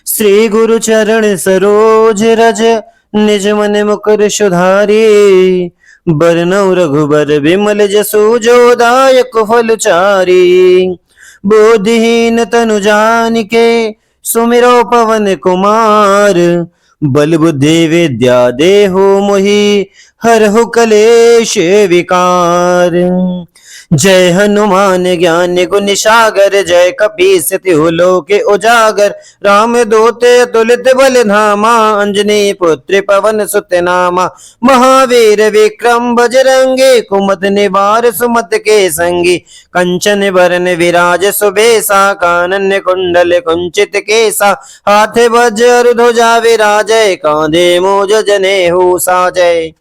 श्री गुरु चरण सरोज रज, निज मन मुकुर सुधारी। बरनउँ रघुबर बिमल जसु, जो दायक फल चारी। बुद्धिहीन तनु जानिके, सुमिरो पवन कुमार। बल बुद्धि विद्या देहु मोहि, हरहु कलेश विकार। जय हनुमान ज्ञान गुण सागर, जय कपीस तिहु लोक उजागर। राम दूत अतुलित बल धामा, अंजनी पुत्र पवन सुत नामा। महावीर विक्रम बजरंगी, कुमति निवार सुमत के संगी। कंचन बरन विराज सुबेसा, कानन कुंडल कुंचित केसा। हाथ वज्र ध्वजा विराजय, कांधे मूज जनेऊ साजय।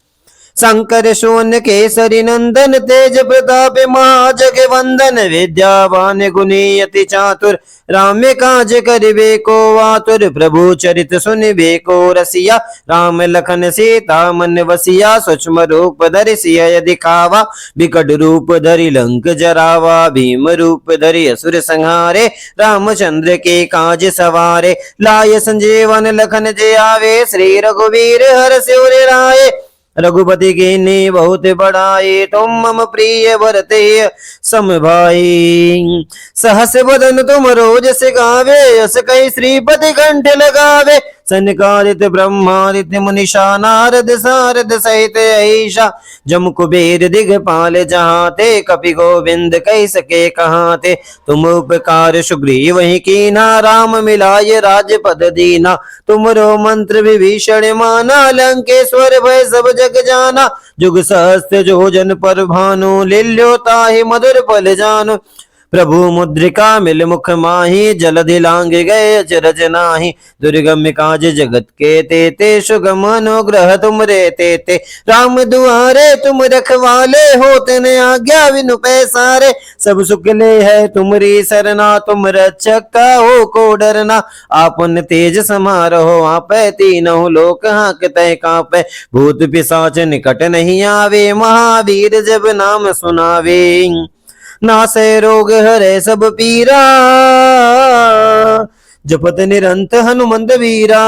शंकर सोन केसरी नंदन, तेज प्रताप महाजगवंदन। विद्यावान गुणी अति चातुर, राम काज करिबे को आतुर। प्रभु चरित सुनिबे को रसिया, राम लखन सीता मन वसिया। सूक्ष्म रूप धरि सिय दिखावा, विकट रूप धरि लंक जरावा। भीम रूप धरि असुर संहारे, रामचंद्र के काज सवारे। लाय संजीवन लखन जियावे, श्री रघुवीर हर्षि उर लाए। रघुपति कीन्ही बहुत बड़ाई, तुम मम प्रिय भरते सम भाई। सहस बदन तुम रोज से गावे, अस कहि श्रीपति कंठ लगावे। सनकादित ब्रह्मादित्य मुनीषा, नारद सारद सहित अहिषा। जम कुबेर दिगपाल जहाते, कपि गोविंद कहि सके कहाते। तुम उपकार सुग्रीव ही कीन्हा, राम मिलाय राजपद दीना। तुमरो मंत्र विभीषण माना, लंकेश्वर भय सब जग जाना। जुग सहस्त्र जो जन पर भानु, लील्यो ताहि मधुर फल जानु। प्रभु मुद्रिका मिल मुख माही, जलधि लांग गए अचरज नाही। दुर्गम काज जगत के तेते, सुगम अनुग्रह तुम रे तेते। राम दुआरे तुम रखवाले, होते न आज्ञा बिनु पैसारे। सब सुख ले है तुमरी सरना, तुम रक्षक काहू को डरना। आपन तेज समारोह आपै, तीनों लोक हांकते कांपै। भूत पिशाच निकट नहीं आवे, महावीर जब नाम सुनावे। नासै रोग हरै सब पीरा, जपत निरंत हनुमंत वीरा।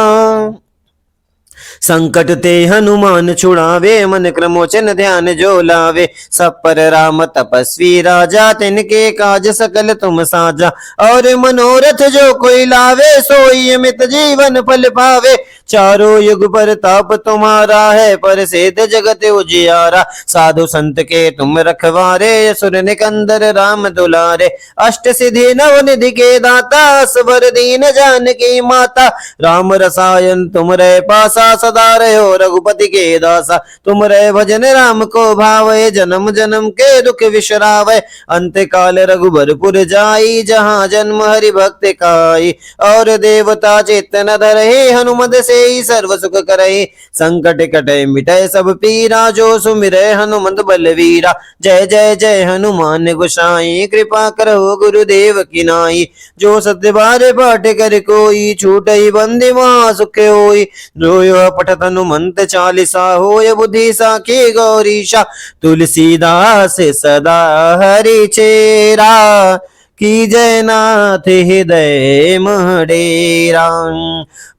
संकट ते हनुमान छुड़ावे, मन क्रमोचन ध्यान जो लावे। सब पर राम तपस्वी राजा, तिनके काज सकल तुम साजा। और मनोरथ जो कोई लावे, सोई अमित जीवन फल पावे। चारों युग पर ताप तुम्हारा है, पर सिद्ध जगत उजियारा। साधु संत के तुम रखवारे, असुर निकंदर राम दुलारे। अष्ट सिद्धि नव निधि के दाता, असवर दीन जानकी माता। राम रसायन तुम रे पासा, सदा रहो रघुपति के दासा। तुम रे भजन राम को भावे, जन्म जन्म के दुख विश्रावे। अंत काल रघुबरपुर जाई, जहाँ जन्म हरि भक्त काई। और देवता चेतन धरहि, हनुमत से सर्व सुख करहि। संकट कटे मिटे सब पीरा, जो सुमिरै हनुमंत बलवीरा। जय जय जय हनुमान गोसाई, कृपा करहु गुरुदेव की नाई। जो सत्य बार पाठ कर कोई, छूटहि बंदी महा सुख होई। जो यह पठत हनुमंत चालीसा, होय बुद्धि साखी गौरीशा। तुलसीदास सदा हरि चेरा, की जय नाथ हृदय महडेरा।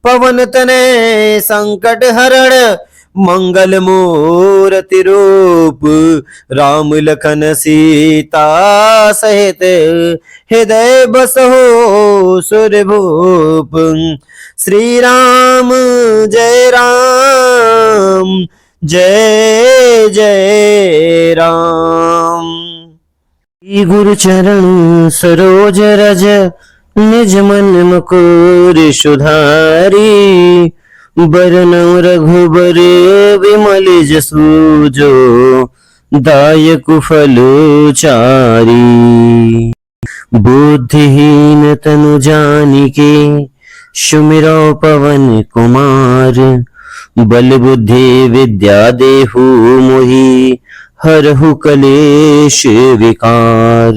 पवन तनय संकट हरण, मंगल मूर्ति रूप। राम लखन सीता सहित, हृदय बसहु सुरभूप। श्री राम जय राम, जय जय राम। गुरु चरण सरोज रज, निज मन मुकुर सुधारी। बरनउँ रघुबर बिमल जसु, जो दायक फल चारी। बुद्धिहीन तनु जानिके, सुमिरौ पवन कुमार। बल बुद्धि विद्या देहु मोहि, हरहु कलेश विकार।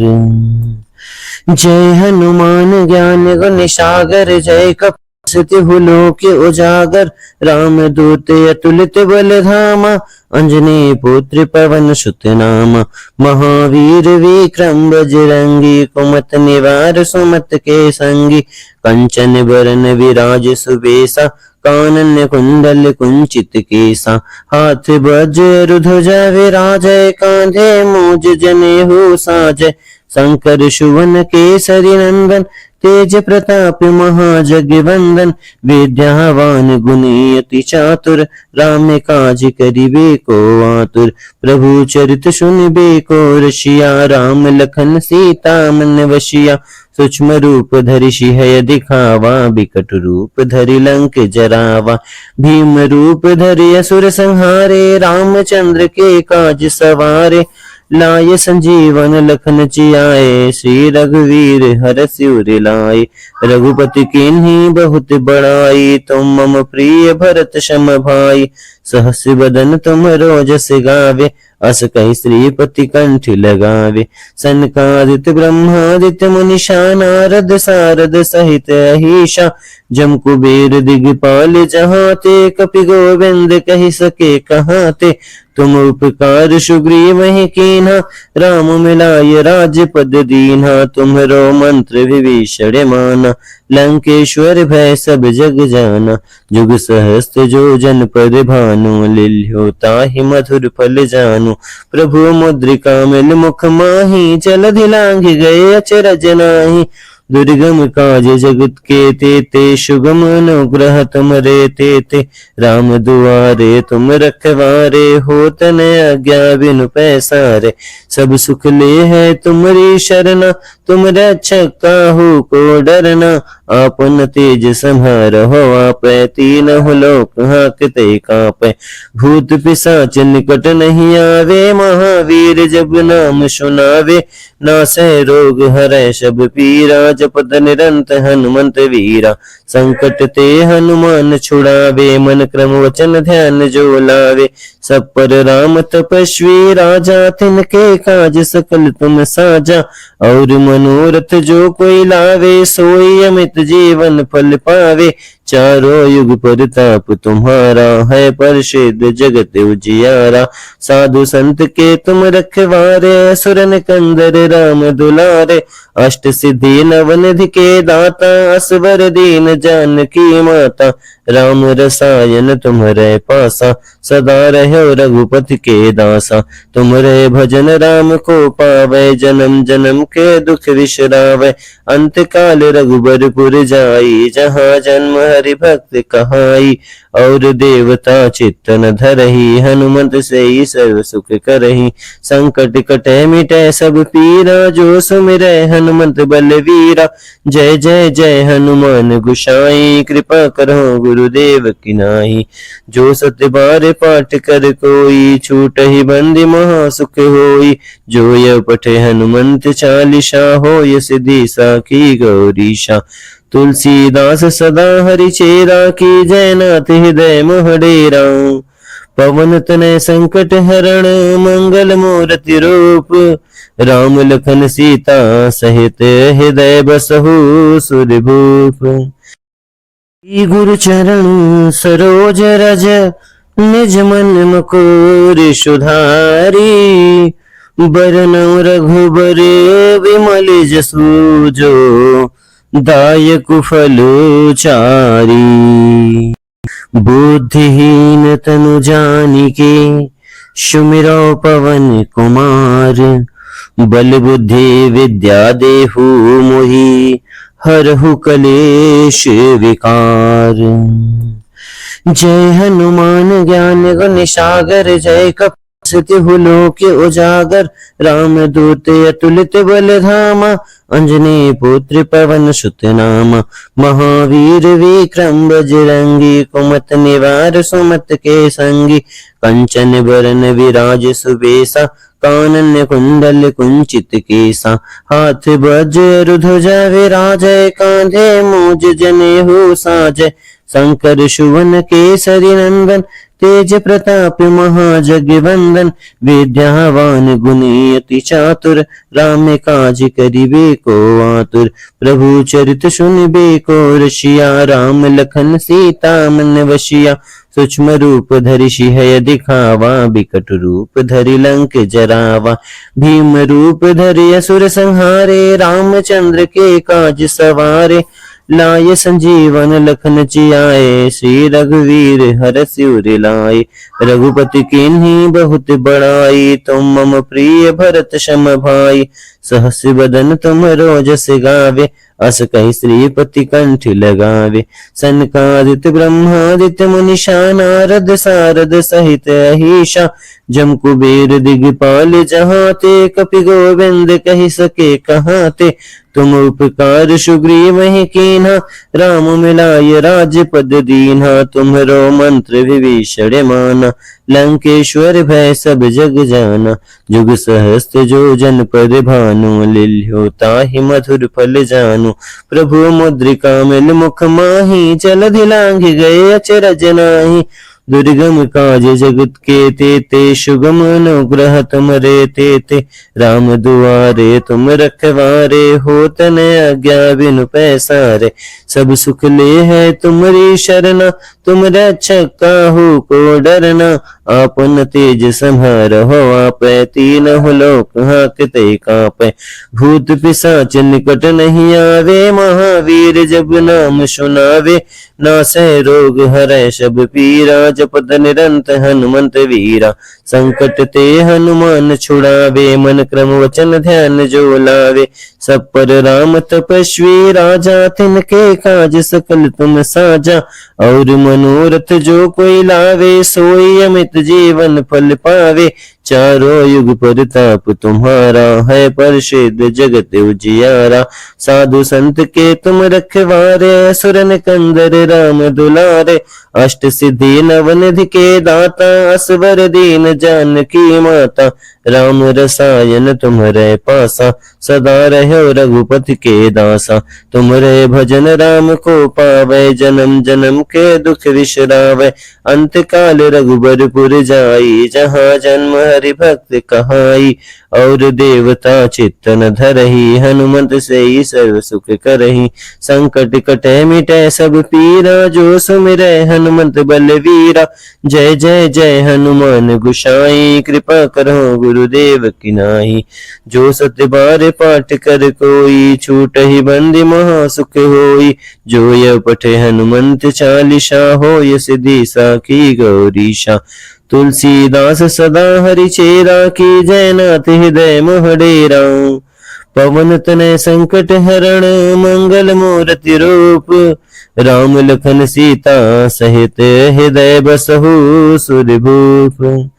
जय हनुमान ज्ञान गुण सागर, जय कपीस तिहु लोक उजागर, राम दूत अतुलित बल धामा, अंजनी पुत्र पवन सुत नामा, महावीर विक्रम बजरंगी, कुमत निवार सुमत के संगी, कंचन बरन विराज सुबेसा, कानन कुंडल कुंचित केसा, हाथ वज्र ध्वजा विराजय, कांधे मूज जनेऊ साजय, शंकर सुवन केसरी नंदन, तेज प्रताप महाजगवंदन, विद्यावान गुणी अति चातुर, राम काज करिबे को आतुर, प्रभु चरित सुनिबे को रसिया, राम लखन सीता मन वशिया, सूक्ष्म रूप धरि सिंह दिखावा, बिकट रूप धरि लंक जरावा, भीम रूप धरि असुर संहारे, रामचंद्र के काज सवारे, लाय संजीवन लखन जियाए, श्री रघुवीर हर सिर लाए, रघुपति कीन्ही बहुत बड़ाई, तुम मम प्रिय भरत सम भाई, सहस बदन तुम रोजस गावे, अस कहि श्रीपति कंठ लगावे, सनकादित ब्रह्मादित्य मुनीषा, नारद सारद सहित अहिषा, जम कुबेर दिगपाल जहाँ ते, कपि गोविंद कहि सके कहाँ ते, तुम उपकार सुग्रीव ही कीन्हा, राम मिलाय राजपद दीन्हा, तुम्हरो मंत्र विभीषण माना, लंकेश्वर भय सब जग जाना, जुग सहस्त्र जो जन पर भानु, लिल्यो ताहि मधुर फल जानु, प्रभु मुद्रिका मिल मुख माही, जलधि लांघ गए अचरज नाही, दुर्गम काज जगत के तेते, सुगम अनुग्रह तुमरे तेते, राम दुआरे तुम रखवारे, होत न आज्ञा बिनु पैसारे, सब सुख ले है तुमरी शरणा, तुम रक्षक काहू को डरना, आपन तेज संहारहो आपै, तीनहुँ लोक हांकते कांपै, भूत पिशाच निकट नहीं आवे, महावीर जब नाम सुनावे, नासै रोग हरै सब पीरा, जपत निरंत हनुमंत वीरा, संकट ते हनुमान छुड़ावे, मन क्रम वचन ध्यान जो लावे, सब पर राम तपस्वी राजा, तिनके काज सकल तुम साजा, और मनोरथ जो कोई लावे, सोई अमित जीवन फल पावे, चारों युग परताप तुम्हारा, है प्रसिद्ध जगत उजियारा, साधु संत के तुम रखवारे, असुर निकंदर राम दुलारे, अष्ट सिद्धि नवनिधि के दाता, असवर दीन जानकी माता, राम रसायन तुम्हरे पासा, सदा रहो रघुपति के दासा, तुम्हरे भजन राम को पावे, जन्म जन्म के दुख विसरावे, अंत काल रघुबरपुर जाई, जहाँ जन्म हरि भक्त कहाई, और देवता चित्तन धरही, हनुमंत से सर्व सुख करही, संकट कटे मिटे सब पीरा, जो सुमिरै हनुमंत बलवीरा, जय जय जय हनुमान गोसाई, कृपा करो गुरुदेव की नाई, जो सत्य बार पाठ कर कोई, छूटहि बंदी महा सुख होई, जो यह पठे हनुमंत चालीसा, होय सिद्धि साखी गौरीशा, तुलसीदास सदा हरि चेरा, की जयनाथ हृदय मोह डेरा, पवन तनय संकट हरण, मंगल मूर्ति रूप, राम लखन सीता सहित हृदय बसहु सुरभूप, गुरु चरण सरोज रज, निज मन मुकुर सुधारी, बरनउँ रघुबर विमल जसु जो, दायक फल चारी, बुद्धिहीन तनु जानिके, सुमिरौ पवन कुमार, बल बुद्धि विद्या देहु मोहि, हरहु कलेश विकार, जय हनुमान ज्ञान गुण सागर, जय तिहु लोक उजागर, राम दूत अतुलित बल धामा, अंजनी पुत्र पवन सुत नामा, महावीर विक्रम बजरंगी, कुमत निवार सुमत के संगी, कंचन बरन विराज सुबेसा, कानन कुंडल कुंचित केसा, हाथ वज्र ध्वजा विराजय, कांधे मूज जनेऊ साजय, शंकर सुवन केसरी नंदन, तेज प्रताप महाजगवंदन, विद्यावान गुणी अति चातुर, राम काज करिबे को आतुर। प्रभु चरित सुनिबे को रसिया, राम लखन सीता मन वसिया। सूक्ष्म रूप धरि सिंह दिखावा, बिकट रूप धरि लंक जरावा। भीम रूप धरि असुर संहारे, रामचंद्र के काज सवारे। लाय संजीवन लखन जियाए, श्री रघुवीर हरष उर लाए। रघुपति कीन्ही बहुत बड़ाई, तुम मम प्रिय भरत सम भाई। सहस बदन तुम रोजस गावे, अस कहि श्रीपति कंठ लगावे। सनकादित ब्रह्मादित्य मुनीषा, नारद सारद सहित अहिषा। जम कुबेर दिगपाल जहाँ ते, कपि गोविंद कहि सके कहाँ ते। तुम उपकार सुग्रीव ही कीन्हा, राम मिलाय राजपद दीन्हा। तुम्हरो मंत्र विभीषण माना, लंकेश्वर भय सब जग जाना। जुग सहस्त्र जो जन पर भानु, लिल्यो ताहि मधुर फल जानु। प्रभु मुद्रिका मिल मुख माही, जलधि लांघ गए अचरज नाहि। दुर्गम काज जगत के तेते, सुगम अनुग्रह तुमरे तेते। राम दुआरे तुम रखवारे, होत न आज्ञा बिनु पैसारे। सब सुख ले है तुमरी शरणा, तुम रक्षक काहू को डरना। आपन तेज संहारहो आपै, तीनों लोक हांकते कांपै। भूत पिशाच निकट नहीं आवे, महावीर जब नाम सुनावे। नासै रोग हरै सब पीरा, जपत निरंत हनुमंत वीरा। संकट ते हनुमान छुड़ावे, मन क्रम वचन ध्यान जो लावे। सब पर राम तपस्वी राजा, तिनके काज सकल तुम साजा। और मनोरथ जो कोई लावे, सोई अमित जीवन फल पावे। चारों युग प्रताप तुम्हारा, है प्रसिद्ध जगत उजियारा। साधु संत के तुम रखवारे, असुर निकंदर राम दुलारे। अष्ट सिद्धि नवनिधि के दाता, असवर दीन जानकी माता। राम रसायन तुम्हरे पासा, सदा रहो रघुपति के दासा। तुम्हरे भजन राम को पावे, जन्म जन्म के दुख विसरावे। अंत काल रघुबरपुर जाई, जहाँ जन्म हरि भक्त कहाई। और देवता चित्तन धरही, हनुमंत से ही सर्व सुख करही। संकट कटे मिटे सब पीरा, जो सुमिरै हनुमंत बलवीरा। जय जय जय हनुमान गोसाई, कृपा करो गुरुदेव की नाई। जो सत्य बार पाठ कर कोई, छूटहि बंदी महा सुख होई। जो यह पठे हनुमंत चालीसा, होय सिद्धि साखी गौरीशा। तुलसीदास सदा हरि चेरा, की जय नाथ हृदय मोह डेरा। पवन तनय संकट हरण, मंगल मूर्ति रूप। राम लखन सीता सहित, हृदय बसहु सुरभूप।